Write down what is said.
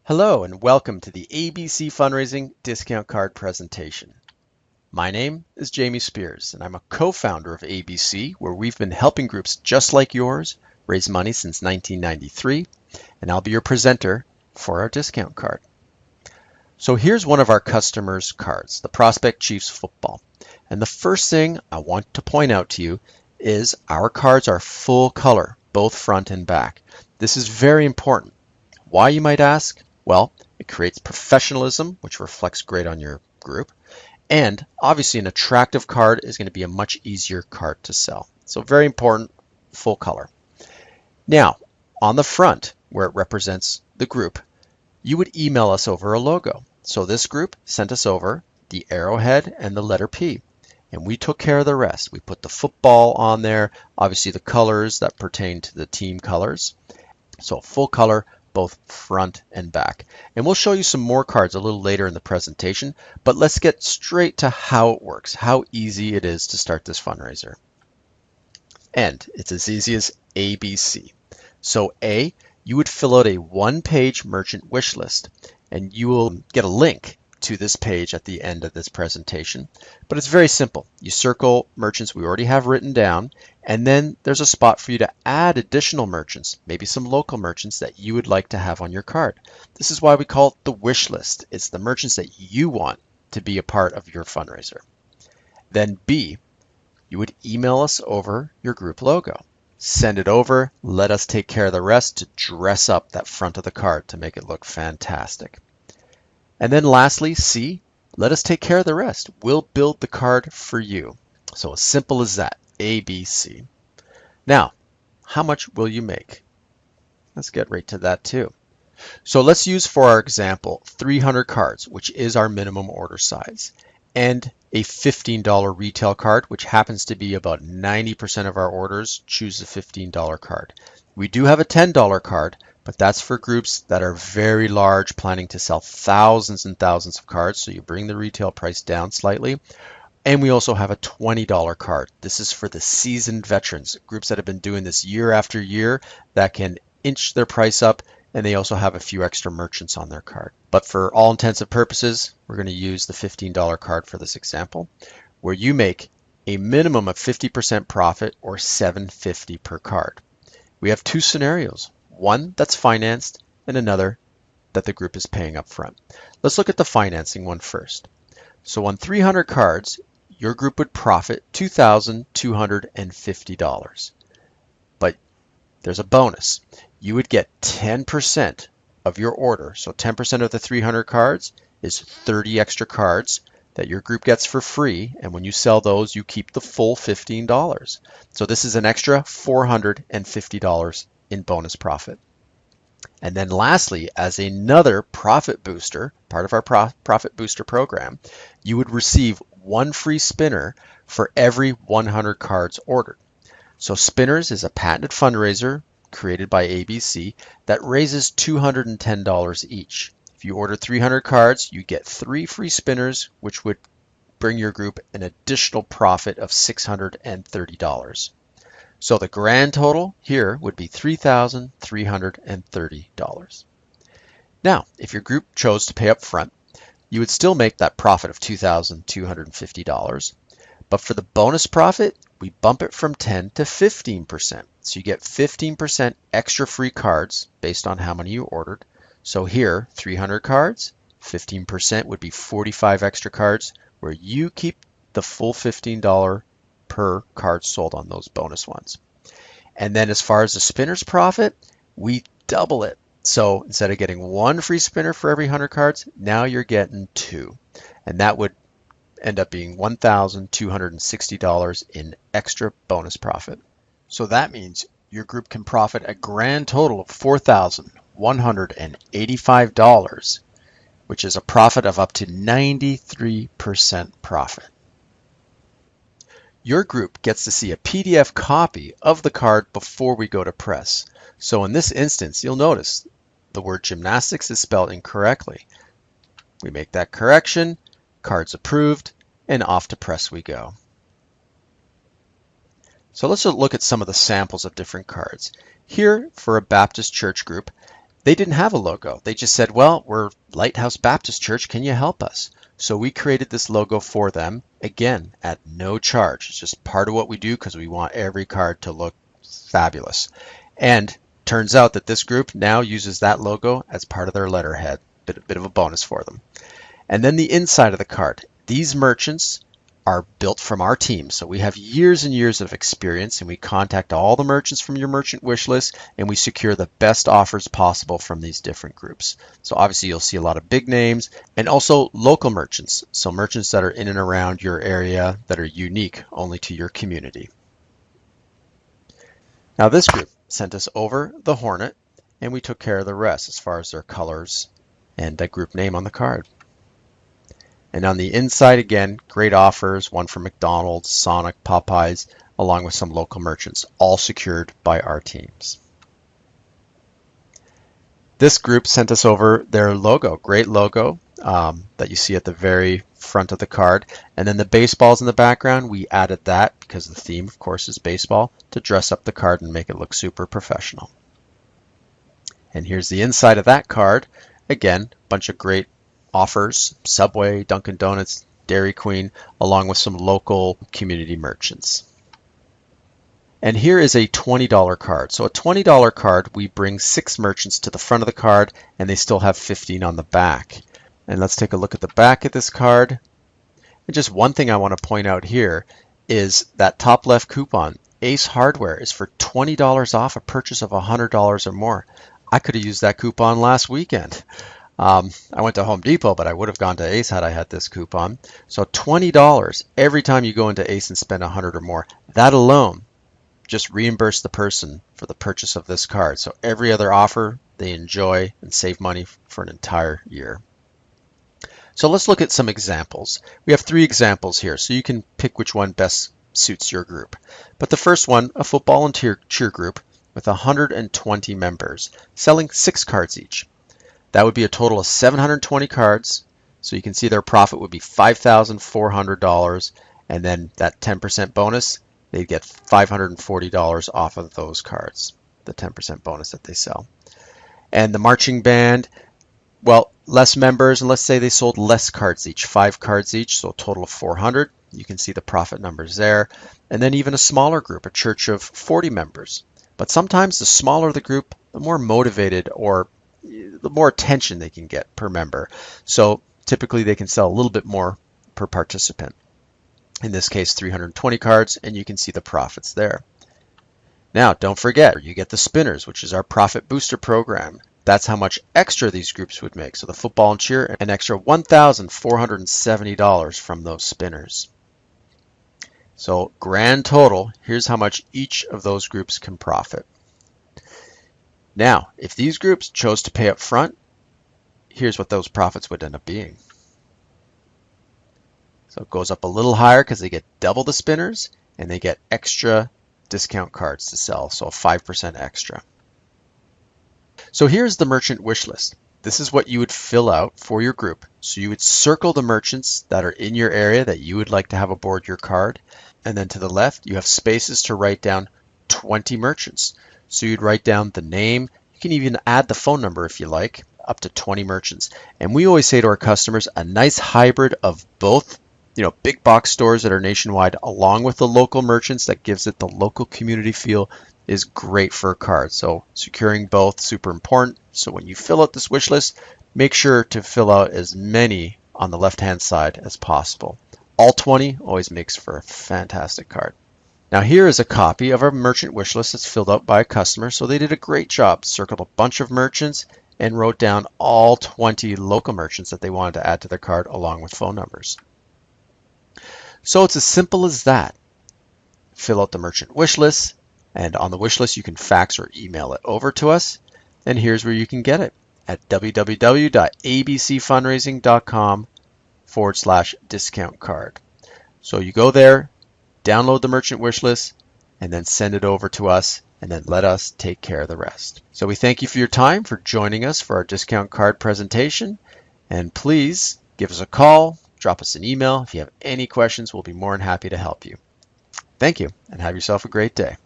Hello and welcome to the ABC Fundraising Discount Card presentation. My name is Jamie Spears and I'm a co-founder of ABC, where we've been helping groups just like yours raise money since 1993, and I'll be your presenter for our discount card. So here's one of our customers' cards, the Prospect Chiefs football. And the first thing I want to point out to you is our cards are full color, both front and back. This is very important. Why, you might ask? Well, it creates professionalism, which reflects great on your group. And obviously an attractive card is going to be a much easier card to sell. So very important, full color. Now, on the front, where it represents the group, you would email us over a logo. So this group sent us over the arrowhead and the letter P. And we took care of the rest. We put the football on there, obviously the colors that pertain to the team colors. So full color, both front and back. And we'll show you some more cards a little later in the presentation, but let's get straight to how it works, how easy it is to start this fundraiser. And it's as easy as ABC. So A, you would fill out a one-page merchant wish list, and you will get a link to this page at the end of this presentation. But it's very simple. You circle merchants we already have written down, and then there's a spot for you to add additional merchants, maybe some local merchants that you would like to have on your card. This is why we call it the wish list. It's the merchants that you want to be a part of your fundraiser. Then B, you would email us over your group logo. Send it over, let us take care of the rest to dress up that front of the card to make it look fantastic. And then lastly, C, let us take care of the rest. We'll build the card for you. So as simple as that, ABC. Now, how much will you make? Let's get right to that too. So let's use for our example 300 cards, which is our minimum order size, and a $15 retail card, which happens to be about 90% of our orders choose the $15 card. We do have a $10 card, but that's for groups that are very large, planning to sell thousands and thousands of cards, so you bring the retail price down slightly. And we also have a $20 card. This is for the seasoned veterans, groups that have been doing this year after year that can inch their price up, and they also have a few extra merchants on their card. But for all intents and purposes, we're going to use the $15 card for this example, where you make a minimum of 50% profit or $7.50 per card. We have two scenarios. One that's financed and another that the group is paying up front. Let's look at the financing one first. So on 300 cards, your group would profit $2,250. But there's a bonus. You would get 10% of your order. So 10% of the 300 cards is 30 extra cards that your group gets for free. And when you sell those, you keep the full $15. So this is an extra $450 in bonus profit. And then lastly, as another profit booster, part of our profit booster program, you would receive one free spinner for every 100 cards ordered. So Spinners is a patented fundraiser created by ABC that raises $210 each. If you order 300 cards, you get 3 free spinners, which would bring your group an additional profit of $630. So the grand total here would be $3,330. Now, if your group chose to pay up front, you would still make that profit of $2,250. But for the bonus profit, we bump it from 10 to 15%. So you get 15% extra free cards based on how many you ordered. So here, 300 cards, 15% would be 45 extra cards, where you keep the full $15 per card sold on those bonus ones. And then as far as the spinner's profit, we double it. So instead of getting one free spinner for every 100 cards, now you're getting 2. And that would end up being $1,260 in extra bonus profit. So that means your group can profit a grand total of $4,185, which is a profit of up to 93% profit. Your group gets to see a PDF copy of the card before we go to press. So in this instance, you'll notice the word gymnastics is spelled incorrectly. We make that correction, card's approved, and off to press we go. So let's look at some of the samples of different cards. Here, for a Baptist church group, They didn't have a logo. They just said, well, we're Lighthouse Baptist Church. Can you help us? So we created this logo for them, again, at no charge. It's just part of what we do because we want every card to look fabulous. And turns out that this group now uses that logo as part of their letterhead. Bit of a bonus for them. And then the inside of the card. These merchants are built from our team. So we have years and years of experience, and we contact all the merchants from your merchant wish list, and we secure the best offers possible from these different groups. So obviously you'll see a lot of big names and also local merchants. So merchants that are in and around your area that are unique only to your community. Now this group sent us over the Hornet, and we took care of the rest as far as their colors and the group name on the card. And on the inside, again, great offers, one from McDonald's, Sonic, Popeyes, along with some local merchants, all secured by our teams. This group sent us over their logo, great logo that you see at the very front of the card. And then the baseballs in the background, we added that because the theme, of course, is baseball, to dress up the card and make it look super professional. And here's the inside of that card. Again, a bunch of great offers, Subway, Dunkin' Donuts, Dairy Queen, along with some local community merchants. And here is a $20 card. So a $20 card, we bring 6 merchants to the front of the card, and they still have 15 on the back. And let's take a look at the back of this card. And just one thing I want to point out here is that top left coupon, Ace Hardware, is for $20 off a purchase of $100 or more. I could have used that coupon last weekend. I went to Home Depot, but I would have gone to Ace had I had this coupon. So $20 every time you go into Ace and spend $100 or more. That alone just reimburse the person for the purchase of this card. So every other offer they enjoy and save money for an entire year. So let's look at some examples. We have 3 examples here, so you can pick which one best suits your group. But the first one, a football and cheer group with 120 members, selling 6 cards each. That would be a total of 720 cards. So you can see their profit would be $5,400. And then that 10% bonus, they'd get $540 off of those cards, the 10% bonus that they sell. And the marching band, well, less members, and let's say they sold less cards each, 5 cards each, so a total of 400. You can see the profit numbers there. And then even a smaller group, a church of 40 members. But sometimes the smaller the group, the more motivated or the more attention they can get per member. So typically they can sell a little bit more per participant. In this case, 320 cards, and you can see the profits there. Now, don't forget, you get the spinners, which is our profit booster program. That's how much extra these groups would make. So the football and cheer, an extra $1,470 from those spinners. So grand total, here's how much each of those groups can profit. Now, if these groups chose to pay up front, here's what those profits would end up being. So it goes up a little higher because they get double the spinners and they get extra discount cards to sell, so 5% extra. So here's the merchant wish list. This is what you would fill out for your group. So you would circle the merchants that are in your area that you would like to have aboard your card. And then to the left, you have spaces to write down 20 merchants. So you'd write down the name. You can even add the phone number if you like, up to 20 merchants. And we always say to our customers, a nice hybrid of both, big box stores that are nationwide, along with the local merchants that gives it the local community feel, is great for a card. So securing both, super important. So when you fill out this wish list, make sure to fill out as many on the left-hand side as possible. All 20 always makes for a fantastic card. Now here is a copy of our merchant wish list that's filled out by a customer. So they did a great job, circled a bunch of merchants and wrote down all 20 local merchants that they wanted to add to their card along with phone numbers. So it's as simple as that. Fill out the merchant wish list, and on the wish list you can fax or email it over to us. And here's where you can get it at www.abcfundraising.com/discount card. So you go there, download the merchant wish list, and then send it over to us, and then let us take care of the rest. So we thank you for your time, for joining us for our discount card presentation, and please give us a call, drop us an email. If you have any questions, we'll be more than happy to help you. Thank you, and have yourself a great day.